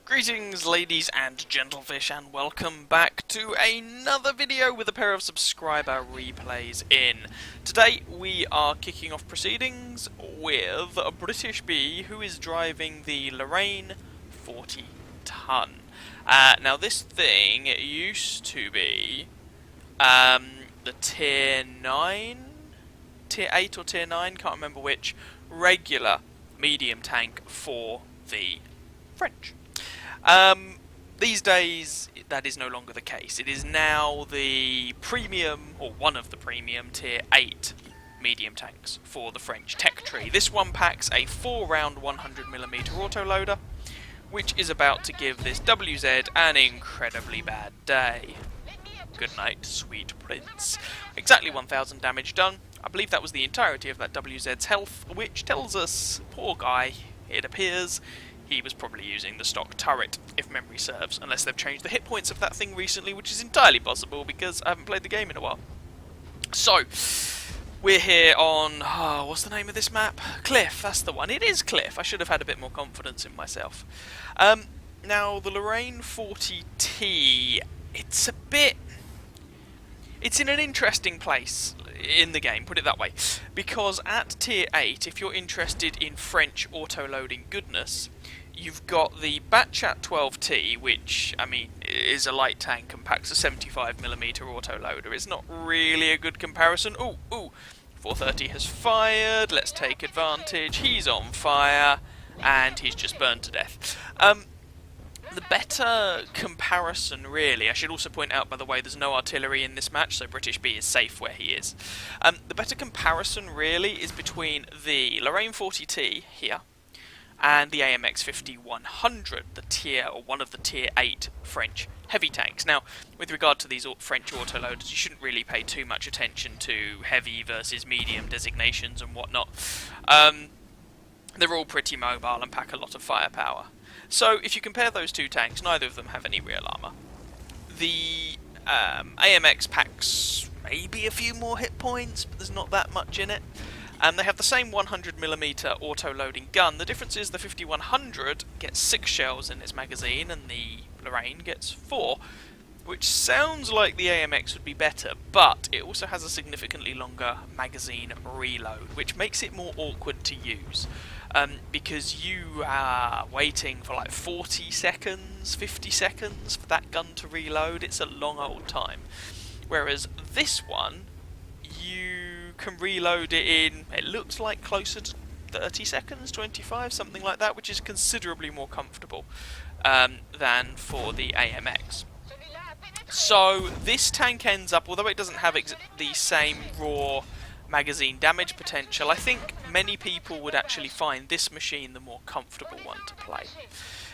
Greetings ladies and gentlefish, and welcome back to another video with a pair of subscriber replays in. Today we are kicking off proceedings with BritishB, who is driving the Lorraine 40 ton. Now this thing used to be the tier 9, tier 8 or tier 9, can't remember which, regular medium tank for the French. These days, that is no longer the case. It is now the premium, or one of the premium, tier 8 medium tanks for the French tech tree. This one packs a 4-round 100mm autoloader, which is about to give this WZ an incredibly bad day. Good night, sweet prince. Exactly 1000 damage done. I believe that was the entirety of that WZ's health, which tells us, poor guy, it appears, he was probably using the stock turret, if memory serves, unless they've changed the hit points of that thing recently, which is entirely possible because I haven't played the game in a while. So, we're here on, what's the name of this map? Cliff, that's the one. It is Cliff. I should have had a bit more confidence in myself. Now, the Lorraine 40T, it's in an interesting place in the game, put it that way, because at tier 8, if you're interested in French auto-loading goodness, you've got the Batchat 12T, which, I mean, is a light tank and packs a 75mm autoloader. It's not really a good comparison. Ooh, 430 has fired, let's take advantage, he's on fire, and he's just burned to death. The better comparison, really, I should also point out, by the way, there's no artillery in this match, so BritishB is safe where he is. The better comparison, really, is between the Lorraine 40T here and the AMX 5100, the tier, or one of the tier 8 French heavy tanks. Now, with regard to these French autoloaders, you shouldn't really pay too much attention to heavy versus medium designations and whatnot. They're all pretty mobile and pack a lot of firepower. So, if you compare those two tanks, neither of them have any real armour. The AMX packs maybe a few more hit points, but there's not that much in it. They have the same 100mm auto-loading gun. The difference is the 5100 gets 6 shells in its magazine, and the Lorraine gets 4, which sounds like the AMX would be better, but it also has a significantly longer magazine reload, which makes it more awkward to use. Because you are waiting for like 40 seconds, 50 seconds for that gun to reload. It's a long old time. Whereas this one, you can reload it in, it looks like closer to 30 seconds, 25, something like that, which is considerably more comfortable than for the AMX. So this tank ends up, although it doesn't have the same raw magazine damage potential, I think many people would actually find this machine the more comfortable one to play.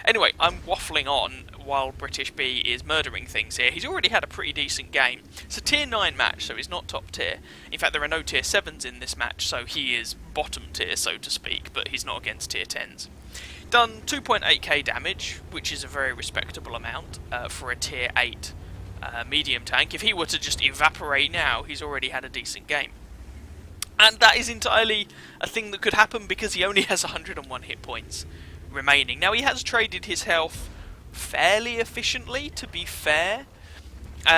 Anyway, I'm waffling on while BritishB is murdering things here. He's already had a pretty decent game. It's a tier 9 match, so he's not top tier. In fact, there are no tier 7s in this match, so he is bottom tier, so to speak, but he's not against tier 10s. Done 2.8k damage, which is a very respectable amount for a tier 8 medium tank. If he were to just evaporate now, he's already had a decent game. And that is entirely a thing that could happen because he only has 101 hit points remaining. Now, he has traded his health fairly efficiently, to be fair.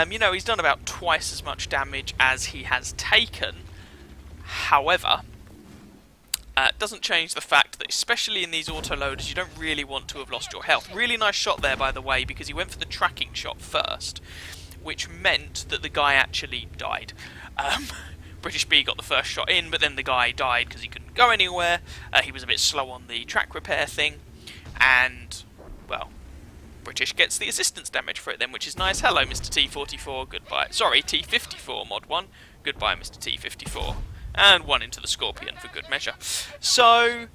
You know, he's done about twice as much damage as he has taken. However, it doesn't change the fact that, especially in these autoloaders, you don't really want to have lost your health. Really nice shot there, by the way, because he went for the tracking shot first, which meant that the guy actually died. BritishB got the first shot in, but then the guy died because he couldn't go anywhere. He was a bit slow on the track repair thing, and, well, British gets the assistance damage for it then, which is nice. Hello, Mr. T44, goodbye. Sorry, T54, mod 1. Goodbye, Mr. T54. And 1 into the Scorpion for good measure. So,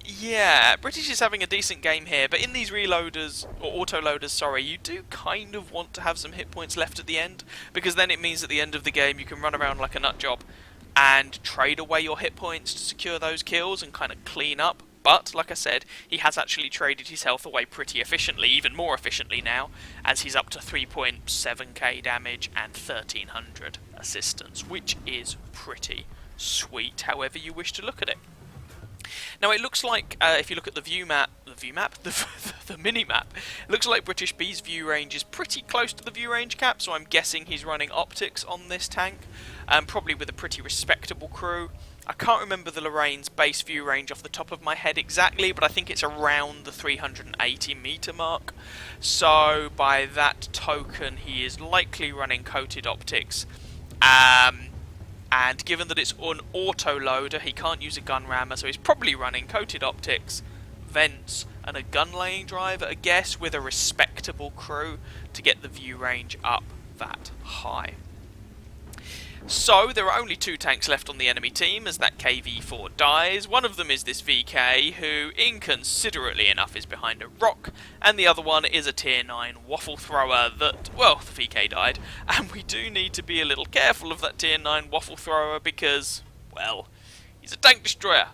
yeah, British is having a decent game here, but in these reloaders, or autoloaders, sorry, you do kind of want to have some hit points left at the end, because then it means at the end of the game you can run around like a nut job and trade away your hit points to secure those kills and kind of clean up. But, like I said, he has actually traded his health away pretty efficiently, even more efficiently now, as he's up to 3.7k damage and 1300 assistance, which is pretty sweet, however you wish to look at it. Now it looks like, if you look at the the mini-map, it looks like BritishB's view range is pretty close to the view range cap, so I'm guessing he's running optics on this tank, probably with a pretty respectable crew. I can't remember the Lorraine's base view range off the top of my head exactly, but I think it's around the 380 meter mark. So by that token, he is likely running coated optics. And given that it's an auto-loader, he can't use a gun rammer, so he's probably running coated optics, vents, and a gun-laying driver, I guess, with a respectable crew to get the view range up that high. So, there are only 2 tanks left on the enemy team as that KV-4 dies. One of them is this VK, who, inconsiderately enough, is behind a rock, and the other one is a Tier 9 waffle thrower that, well, the VK died, and we do need to be a little careful of that Tier 9 waffle thrower because, well, he's a tank destroyer.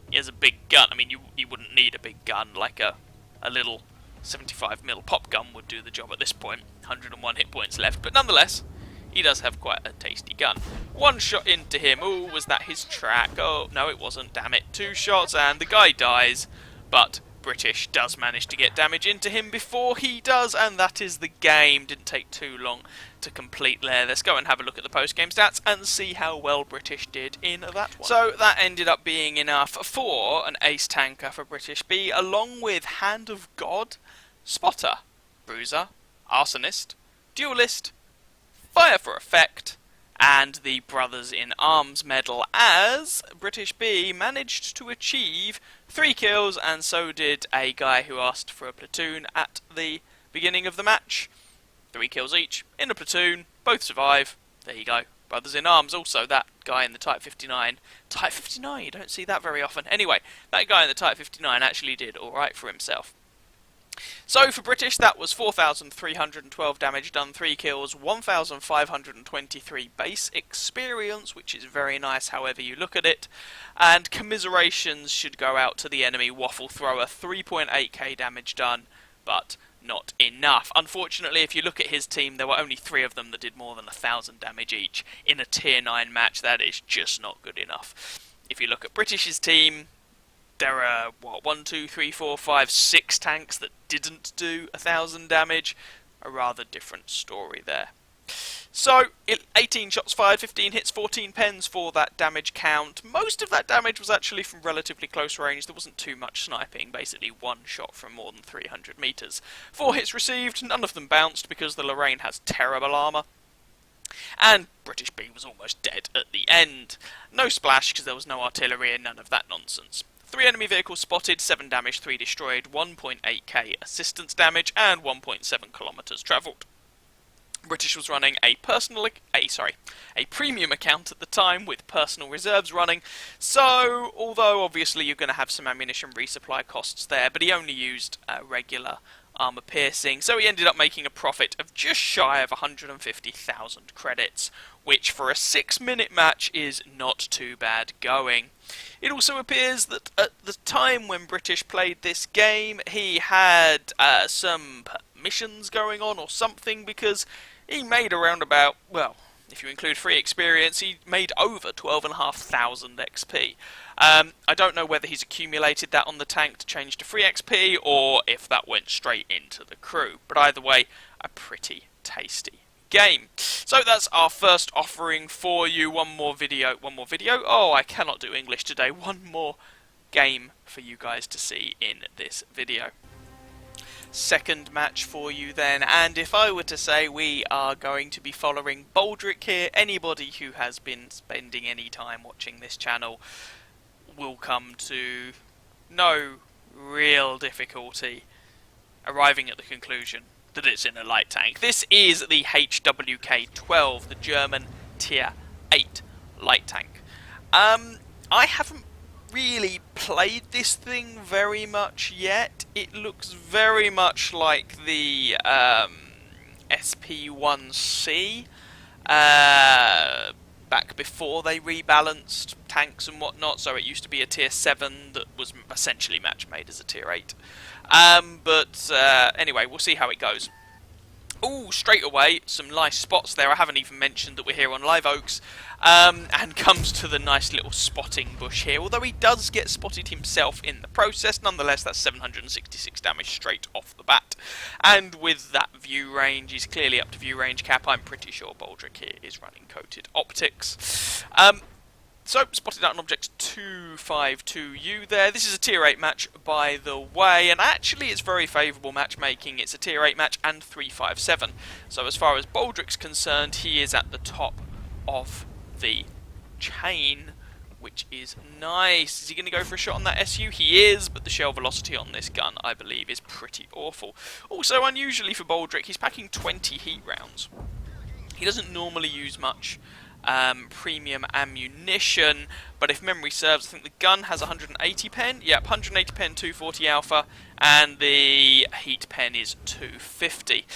He has a big gun. I mean, you wouldn't need a big gun, like a little 75mm pop gun would do the job at this point. 101 hit points left, but nonetheless, he does have quite a tasty gun. 1 shot into him. Ooh, was that his track? Oh, no it wasn't, damn it. 2 shots and the guy dies. But British does manage to get damage into him before he does, and that is the game. Didn't take too long to complete there. Let's go and have a look at the post-game stats and see how well British did in that one. So that ended up being enough for an ace tanker for BritishB, along with Hand of God, Spotter, Bruiser, Arsonist, Duelist, Fire for Effect, and the Brothers in Arms medal, as BritishB managed to achieve 3 kills, and so did a guy who asked for a platoon at the beginning of the match. 3 kills each, in a platoon, both survive. There you go. Brothers in Arms, also that guy in the Type 59. Type 59, you don't see that very often. Anyway, that guy in the Type 59 actually did alright for himself. So for British, that was 4,312 damage done, 3 kills, 1,523 base experience, which is very nice however you look at it. And commiserations should go out to the enemy waffle thrower, 3.8k damage done, but not enough. Unfortunately, if you look at his team, there were only 3 of them that did more than 1,000 damage each. In a tier 9 match, that is just not good enough. If you look at British's team, there are, what, 1, 2, 3, 4, 5, 6 tanks that didn't do 1,000 damage. A rather different story there. So, 18 shots fired, 15 hits, 14 pens for that damage count. Most of that damage was actually from relatively close range. There wasn't too much sniping, basically 1 shot from more than 300 metres. 4 hits received, none of them bounced because the Lorraine has terrible armour. And BritishB was almost dead at the end. No splash because there was no artillery and none of that nonsense. 3 enemy vehicles spotted, 7 damage, 3 destroyed, 1.8k assistance damage, and 1.7 kilometres travelled. British was running a premium account at the time with personal reserves running, so although obviously you're going to have some ammunition resupply costs there, but he only used regular armour piercing, so he ended up making a profit of just shy of 150,000 credits, which for a 6-minute match is not too bad going. It also appears that at the time when British played this game, he had some missions going on or something, because he made around about, well, if you include free experience, he made over 12,500 XP. I don't know whether he's accumulated that on the tank to change to free XP, or if that went straight into the crew. But either way, a pretty tasty game. So that's our first offering for you. One more video. Oh, I cannot do English today. One more game for you guys to see in this video. Second match for you then, and if I were to say we are going to be following Baldrickk here, anybody who has been spending any time watching this channel will come to no real difficulty arriving at the conclusion that it's in a light tank. This is the HWK-12, the German Tier 8 light tank. I haven't really played this thing very much yet. It looks very much like the SP1C back before they rebalanced tanks and whatnot, so it used to be a tier 7 that was essentially match made as a tier 8. But anyway, we'll see how it goes. Oh, straight away, some nice spots there. I haven't even mentioned that we're here on Live Oaks. And comes to the nice little spotting bush here. Although he does get spotted himself in the process, nonetheless, that's 766 damage straight off the bat. And with that view range, he's clearly up to view range cap. I'm pretty sure Baldrick here is running coated optics. So, spotted out an object 252U there. This is a tier 8 match, by the way, and actually it's very favourable matchmaking. It's a tier 8 match and 357. So as far as Baldrick's concerned, he is at the top of the chain, which is nice. Is he going to go for a shot on that SU? He is, but the shell velocity on this gun, I believe, is pretty awful. Also, unusually for Baldrick, he's packing 20 heat rounds. He doesn't normally use much premium ammunition, but if memory serves, I think the gun has 180 pen. Yep, 180 pen, 240 alpha, and the heat pen is 250.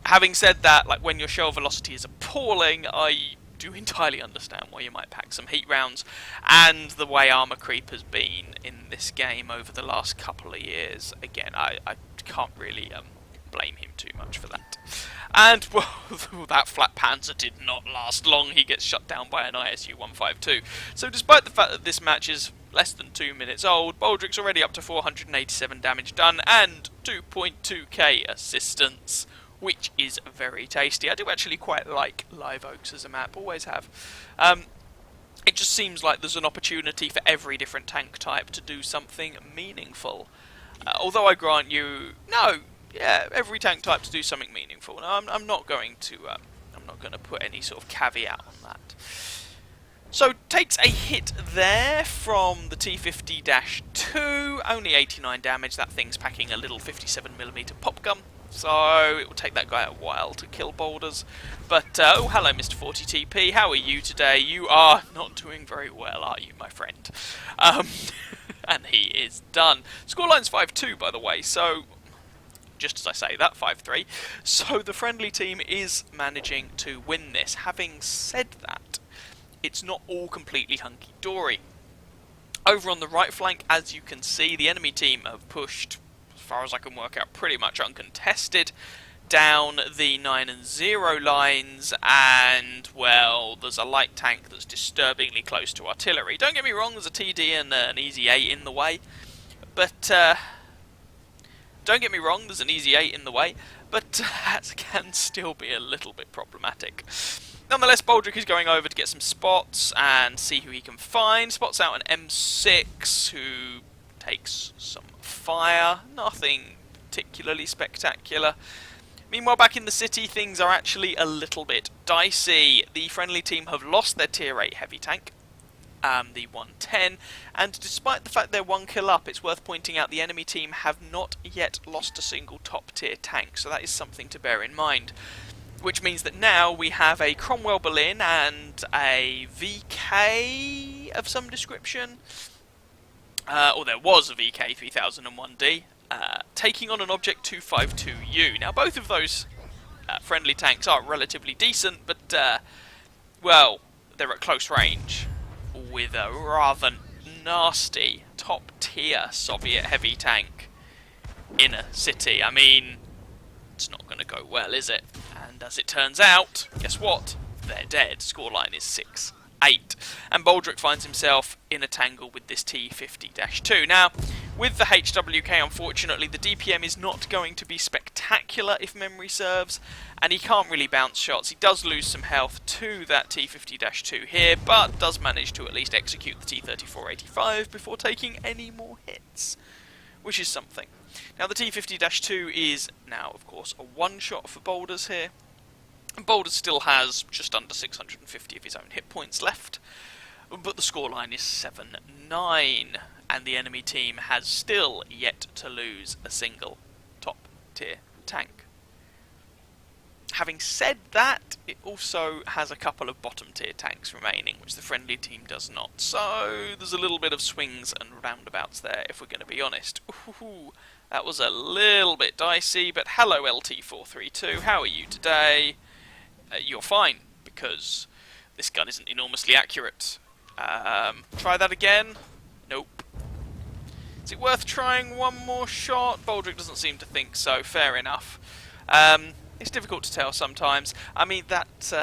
Having said that, like, when your shell velocity is appalling, I do entirely understand why you might pack some heat rounds, and the way armour creep has been in this game over the last couple of years, again, I can't really blame him too much for that. And, well, that flat panzer did not last long. He gets shut down by an ISU 152. So despite the fact that this match is less than 2 minutes old, Baldrick's already up to 487 damage done and 2.2k assistance, which is very tasty. I do actually quite like Live Oaks as a map, always have. It just seems like there's an opportunity for every different tank type to do something meaningful. Although I grant you, no, yeah, every tank type to do something meaningful. No, I'm not going to put any sort of caveat on that. So takes a hit there from the T50-2, only 89 damage. That thing's packing a little 57mm pop gun, so it will take that guy a while to kill boulders. But oh, hello, Mr. 40TP. How are you today? You are not doing very well, are you, my friend? And he is done. Scoreline's 5-2, by the way. So, just as I say that, 5-3. So the friendly team is managing to win this. Having said that, it's not all completely hunky-dory. Over on the right flank, as you can see, the enemy team have pushed, as far as I can work out, pretty much uncontested down the 9 and 0 lines, and, well, there's a light tank that's disturbingly close to artillery. Don't get me wrong, there's a TD and an easy 8 in the way, but don't get me wrong, there's an easy 8 in the way, but that can still be a little bit problematic. Nonetheless, Baldrick is going over to get some spots and see who he can find. Spots out an M6 who takes some fire. Nothing particularly spectacular. Meanwhile, back in the city, things are actually a little bit dicey. The friendly team have lost their tier 8 heavy tank, the 110, and despite the fact they're 1 kill up, it's worth pointing out the enemy team have not yet lost a single top tier tank, so that is something to bear in mind. Which means that now we have a Cromwell Berlin and a VK of some description, or there was a VK 3001D, taking on an Object 252U. Now both of those friendly tanks are relatively decent, but, well, they're at close range with a rather nasty top tier Soviet heavy tank in a city. I mean, it's not going to go well, is it? And as it turns out, guess what? They're dead. Scoreline is 6-8. And Baldrick finds himself in a tangle with this T50-2. Now, with the HWK, unfortunately, the DPM is not going to be spectacular, if memory serves, and he can't really bounce shots. He does lose some health to that T50-2 here, but does manage to at least execute the T3485 before taking any more hits, which is something. Now, the T50-2 is now, of course, a one-shot for Boulders here. And Boulders still has just under 650 of his own hit points left, but the scoreline is 7-9, and the enemy team has still yet to lose a single top-tier tank. Having said that, it also has a couple of bottom-tier tanks remaining, which the friendly team does not. So there's a little bit of swings and roundabouts there, if we're going to be honest. Ooh, that was a little bit dicey, but hello LT432, how are you today? You're fine, because this gun isn't enormously accurate. Try that again? Nope. Is it worth trying one more shot? Baldrick doesn't seem to think so, fair enough. It's difficult to tell sometimes. I mean, that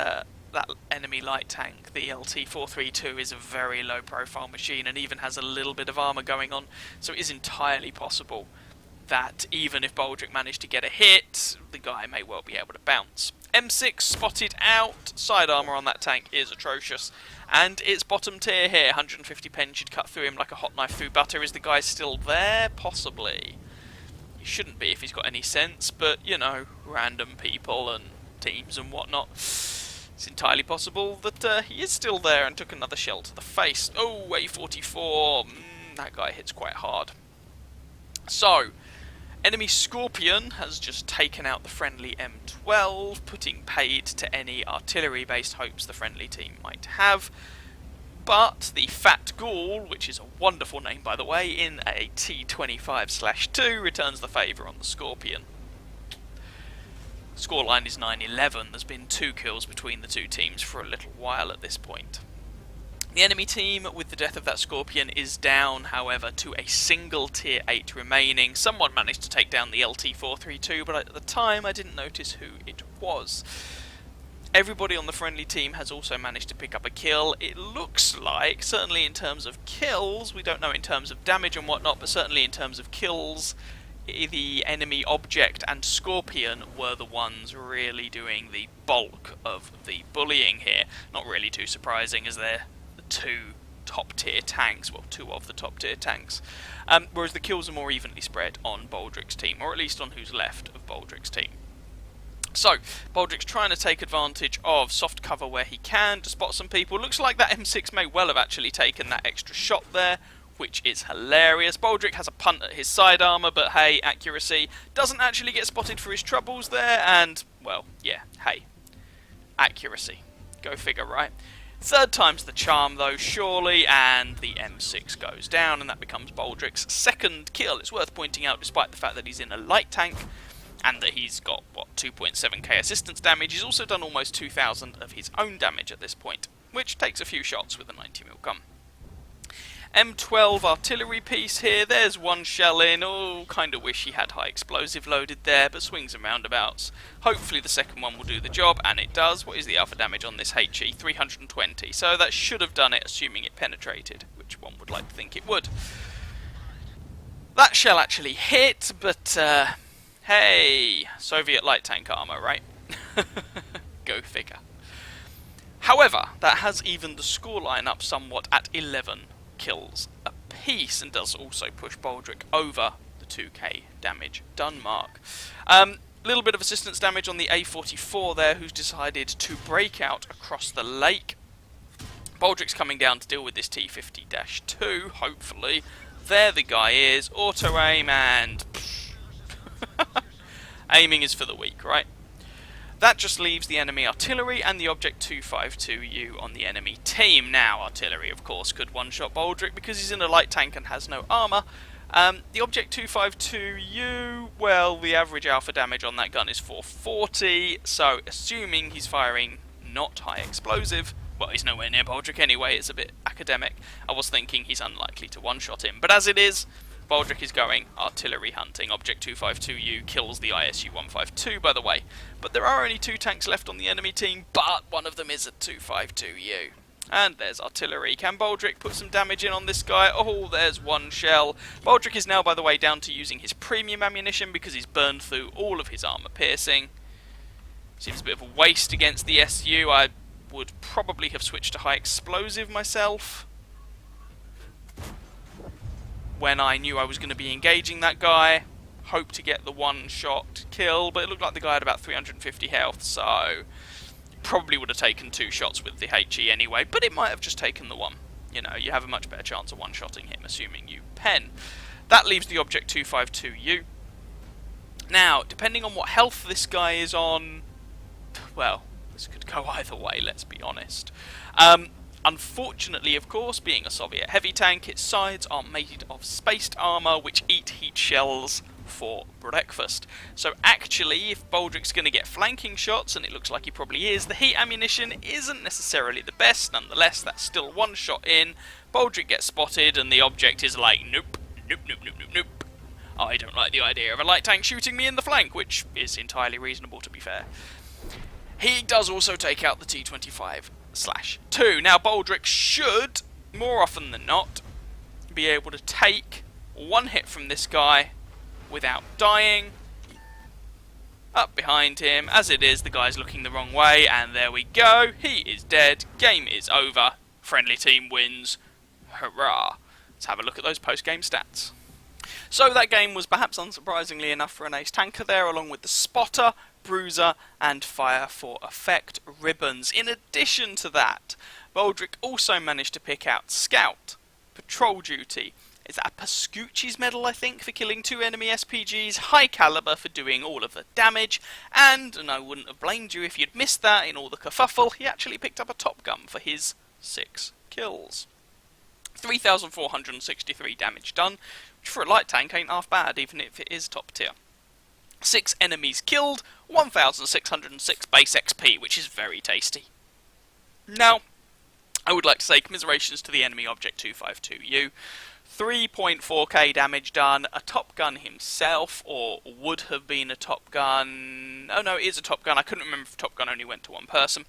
enemy light tank, the LT-432, is a very low-profile machine and even has a little bit of armour going on, so it is entirely possible that even if Baldrick managed to get a hit, the guy may well be able to bounce. M6 spotted out, side armour on that tank is atrocious, and it's bottom tier here. 150 pen should cut through him like a hot knife through butter. Is the guy still there? Possibly. He shouldn't be if he's got any sense, but, you know, random people and teams and whatnot. It's entirely possible that he is still there and took another shell to the face. Oh, A44, that guy hits quite hard. So, enemy Scorpion has just taken out the friendly M12, putting paid to any artillery-based hopes the friendly team might have. But the Fat Ghoul, which is a wonderful name by the way, in a T25/2 returns the favour on the Scorpion. Scoreline is 9-11. There's been 2 kills between the two teams for a little while at this point. The enemy team, with the death of that Scorpion, is down, however, to a single Tier 8 remaining. Someone managed to take down the LT-432, but at the time I didn't notice who it was. Everybody on the friendly team has also managed to pick up a kill. It looks like, certainly in terms of kills, we don't know in terms of damage and whatnot, but certainly in terms of kills, the enemy object and Scorpion were the ones really doing the bulk of the bullying here. Not really too surprising, as they're the 2 top tier tanks, well, 2 of the top tier tanks. Whereas the kills are more evenly spread on Baldrick's team, or at least on who's left of Baldrick's team. So, Baldrick's trying to take advantage of soft cover where he can to spot some people. Looks like that M6 may well have actually taken that extra shot there, which is hilarious. Baldrick has a punt at his side armour, but hey, accuracy. Doesn't actually get spotted for his troubles there, and, well, yeah, hey. Accuracy. Go figure, right? Third time's the charm, though, surely, and the M6 goes down, and that becomes Baldrick's second kill. It's worth pointing out, despite the fact that he's in a light tank, and that he's got, what, 2.7k assistance damage, he's also done almost 2,000 of his own damage at this point, which takes a few shots with a 90mm gun. M12 artillery piece here, there's one shell in. Oh, kinda wish he had high explosive loaded there, but swings and roundabouts. Hopefully the second one will do the job, and it does. What is the alpha damage on this HE? 320, so that should have done it, assuming it penetrated, which one would like to think it would. That shell actually hit, but, hey, Soviet light tank armour, right? Go figure. However, that has evened the scoreline up somewhat at 11 kills apiece, and does also push Baldrick over the 2k damage done mark. Little bit of assistance damage on the A44 there, who's decided to break out across the lake. Baldrick's coming down to deal with this T50-2, hopefully. There the guy is, auto-aim, and aiming is for the weak, right? That just leaves the enemy artillery and the Object 252U on the enemy team. Now, artillery, of course, could one-shot Baldrick because he's in a light tank and has no armour. The Object 252U, well, the average alpha damage on that gun is 440, so assuming he's firing not high explosive, well, he's nowhere near Baldrick anyway, it's a bit academic. I was thinking he's unlikely to one-shot him, but as it is, Baldrick is going artillery hunting. Object 252U kills the ISU-152, by the way. But there are only 2 tanks left on the enemy team, but one of them is a 252U. And there's artillery. Can Baldrick put some damage in on this guy? Oh, there's one shell. Baldrick is now, by the way, down to using his premium ammunition because he's burned through all of his armour piercing. Seems a bit of a waste against the SU. I would probably have switched to high explosive myself when I knew I was going to be engaging that guy. Hope to get the one-shot kill, but it looked like the guy had about 350 health, so probably would have taken 2 shots with the HE anyway, but it might have just taken the one. You know, you have a much better chance of one-shotting him, assuming you pen. That leaves the Object 252U. Now, depending on what health this guy is on, well, this could go either way, let's be honest. Unfortunately, of course, being a Soviet heavy tank, its sides are made of spaced armour which eat heat shells for breakfast. So actually, if Baldrick's going to get flanking shots, and it looks like he probably is, the heat ammunition isn't necessarily the best. Nonetheless, that's still one shot in. Baldrick gets spotted, and the object is like, nope, nope, nope, nope, nope, nope. I don't like the idea of a light tank shooting me in the flank, which is entirely reasonable, to be fair. He does also take out the T25/2. Now, Baldrick should, more often than not, be able to take one hit from this guy without dying. Up behind him, as it is, the guy's looking the wrong way, and there we go. He is dead. Game is over. Friendly team wins. Hurrah. Let's have a look at those post-game stats. So that game was perhaps unsurprisingly enough for an ace tanker there, along with the spotter, bruiser, and fire for effect ribbons. In addition to that, Baldrick also managed to pick out scout, patrol duty. Is that a Pascucci's medal, I think, for killing 2 enemy SPGs, high caliber for doing all of the damage, and I wouldn't have blamed you if you'd missed that in all the kerfuffle, he actually picked up a top gun for his 6 kills. 3,463 damage done, which for a light tank ain't half bad, even if it is top tier. 6 enemies killed, 1,606 base XP, which is very tasty. Now, I would like to say commiserations to the enemy object 252U. 3.4k damage done, a top gun himself, or would have been a top gun. Oh no, it is a top gun. I couldn't remember if top gun only went to one person.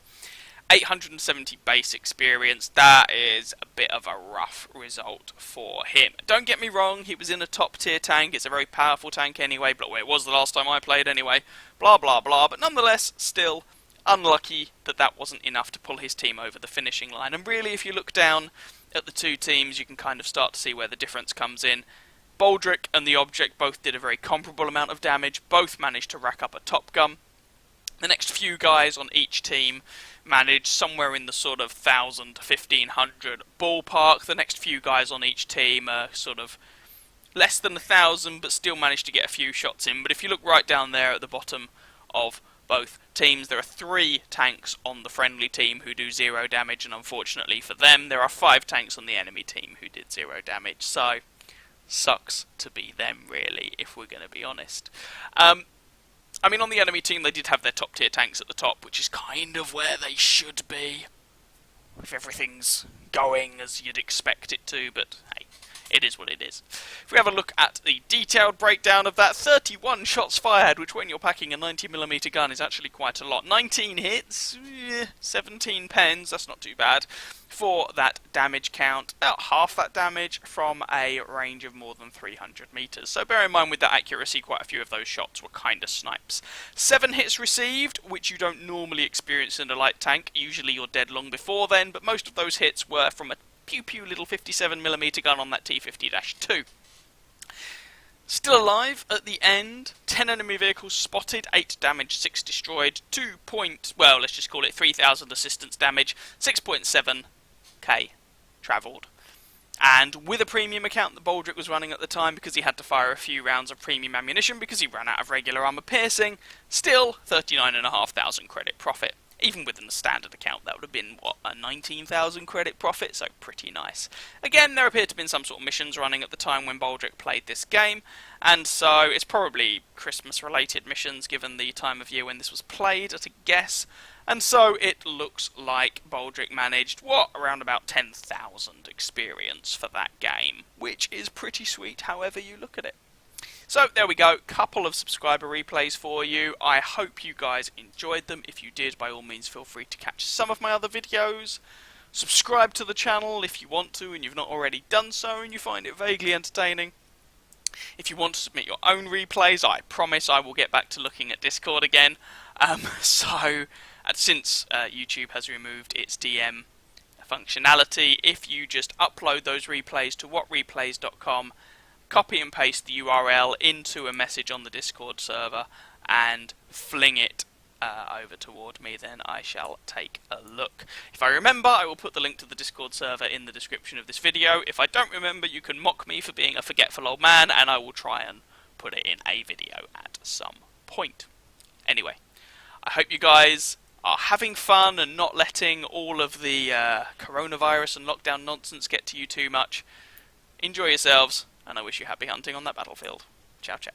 870 base experience. That is a bit of a rough result for him. Don't get me wrong, he was in a top tier tank. It's a very powerful tank anyway, but it was the last time I played anyway. Blah blah blah, but nonetheless, still unlucky that that wasn't enough to pull his team over the finishing line. And really, if you look down at the two teams, you can kind of start to see where the difference comes in. Baldrick and the object both did a very comparable amount of damage, both managed to rack up a top gun. The next few guys on each team managed somewhere in the sort of 1,000 to 1,500 ballpark. The next few guys on each team are sort of less than 1,000, but still managed to get a few shots in. But if you look right down there at the bottom of both teams, there are 3 tanks on the friendly team who do 0 damage, and unfortunately for them, there are 5 tanks on the enemy team who did 0 damage. So, sucks to be them, really, if we're going to be honest. I mean, on the enemy team, they did have their top tier tanks at the top, which is kind of where they should be, if everything's going as you'd expect it to, but hey, it is what it is. If we have a look at the detailed breakdown of that, 31 shots fired, which when you're packing a 90mm gun is actually quite a lot. 19 hits, 17 pens, that's not too bad, for that damage count. About half that damage from a range of more than 300 meters. So bear in mind with that accuracy, quite a few of those shots were kind of snipes. 7 hits received, which you don't normally experience in a light tank. Usually you're dead long before then, but most of those hits were from a pew-pew little 57mm gun on that T50-2. Still alive at the end, 10 enemy vehicles spotted, 8 damaged, 6 destroyed, let's just call it 3,000 assistance damage, 6.7k travelled. And with a premium account that Baldrick was running at the time, because he had to fire a few rounds of premium ammunition because he ran out of regular armour piercing, still 39,500 credit profit. Even within the standard account, that would have been, what, a 19,000 credit profit, so pretty nice. Again, there appeared to have been some sort of missions running at the time when Baldrick played this game, and so it's probably Christmas-related missions, given the time of year when this was played, at a guess. And so it looks like Baldrick managed, what, around about 10,000 experience for that game, which is pretty sweet however you look at it. So there we go, couple of subscriber replays for you. I hope you guys enjoyed them. If you did, by all means feel free to catch some of my other videos. Subscribe to the channel if you want to and you've not already done so and you find it vaguely entertaining. If you want to submit your own replays, I promise I will get back to looking at Discord again. Since YouTube has removed its DM functionality, if you just upload those replays to whatreplays.com, copy and paste the URL into a message on the Discord server and fling it over toward me, then I shall take a look. If I remember, I will put the link to the Discord server in the description of this video. If I don't remember, you can mock me for being a forgetful old man, and I will try and put it in a video at some point. Anyway, I hope you guys are having fun and not letting all of the coronavirus and lockdown nonsense get to you too much. Enjoy yourselves, and I wish you happy hunting on that battlefield. Ciao, ciao.